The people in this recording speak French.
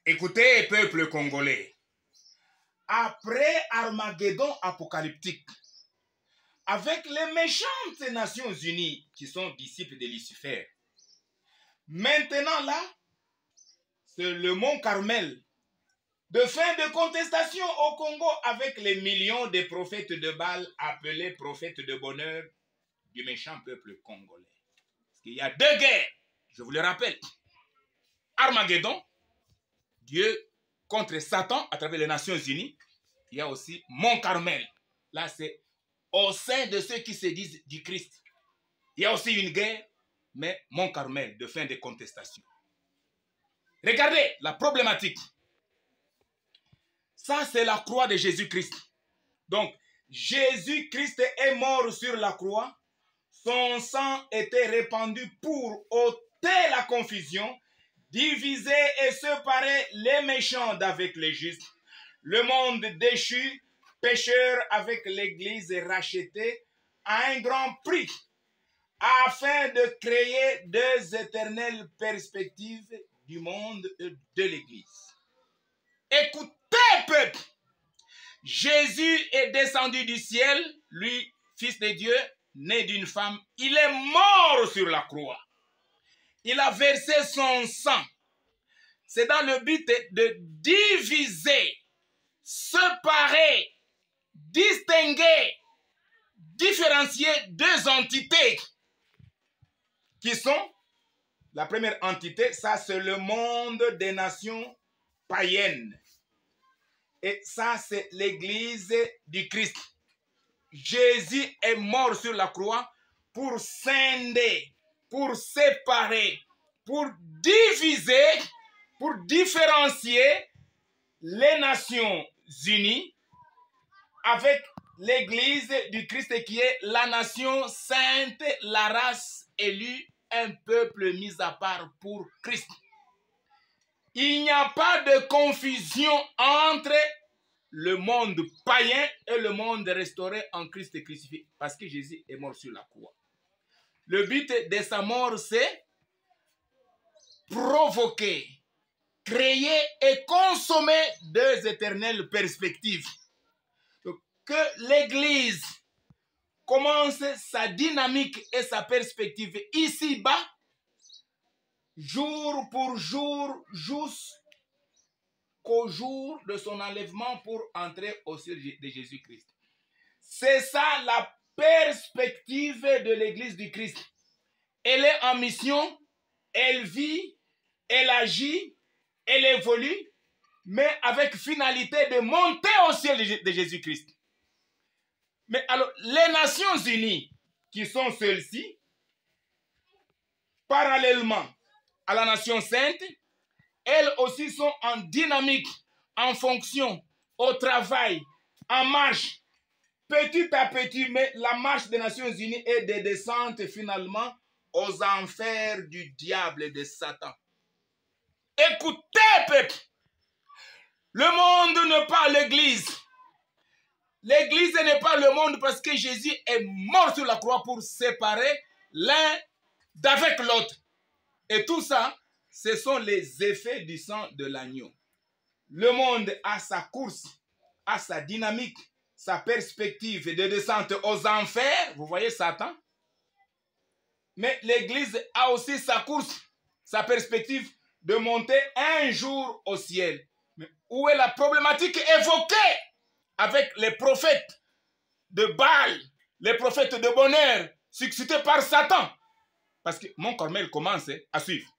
Écoutez, peuple congolais, après Armageddon apocalyptique, avec les méchantes Nations Unies qui sont disciples de Lucifer, maintenant là, c'est le mont Carmel, de fin de contestation au Congo avec les millions de prophètes de Baal appelés prophètes de bonheur du méchant peuple congolais. Parce qu'il y a deux guerres, je vous le rappelle. Armageddon, Dieu contre Satan à travers les Nations Unies. Il y a aussi Mont Carmel. Là, c'est au sein de ceux qui se disent du Christ. Il y a aussi une guerre, mais Mont Carmel, de fin de contestation. Regardez la problématique. Ça, c'est la croix de Jésus-Christ. Donc, Jésus-Christ est mort sur la croix. Son sang était répandu pour ôter la confusion, diviser et séparer les méchants d'avec les justes, le monde déchu, pécheur avec l'Église rachetée à un grand prix, afin de créer deux éternelles perspectives du monde et de l'Église. Écoutez, peuple, Jésus est descendu du ciel, lui, fils de Dieu, né d'une femme. Il est mort sur la croix. Il a versé son sang. C'est dans le but de diviser, séparer, distinguer, différencier deux entités qui sont, la première entité, ça c'est le monde des nations païennes. Et ça c'est l'église du Christ. Jésus est mort sur la croix pour scinder, pour séparer, pour diviser, pour différencier les Nations Unies avec l'église du Christ qui est la nation sainte, la race élue, un peuple mis à part pour Christ. Il n'y a pas de confusion entre le monde païen et le monde restauré en Christ crucifié, parce que Jésus est mort sur la croix. Le but de sa mort, c'est provoquer, créer et consommer deux éternelles perspectives. Donc, que l'Église commence sa dynamique et sa perspective ici-bas, jour pour jour, jusqu'au jour de son enlèvement pour entrer au ciel de Jésus-Christ. C'est ça la perspective de l'Église du Christ. Elle est en mission, elle vit, elle agit, elle évolue, mais avec finalité de monter au ciel de Jésus-Christ. Mais alors, les Nations Unies, qui sont celles-ci, parallèlement à la Nation Sainte, elles aussi sont en dynamique, en fonction, au travail, en marche, petit à petit, mais la marche des Nations Unies est de descente finalement aux enfers du diable et de Satan. Écoutez, peuple, le monde n'est pas l'Église. L'Église n'est pas le monde parce que Jésus est mort sur la croix pour séparer l'un d'avec l'autre. Et tout ça, ce sont les effets du sang de l'agneau. Le monde a sa course, a sa dynamique, sa perspective de descente aux enfers. Vous voyez Satan? Mais l'Église a aussi sa course, sa perspective de monter un jour au ciel. Mais où est la problématique évoquée avec les prophètes de Baal, les prophètes de bonheur, suscités par Satan? Parce que Mont Carmel commence à suivre.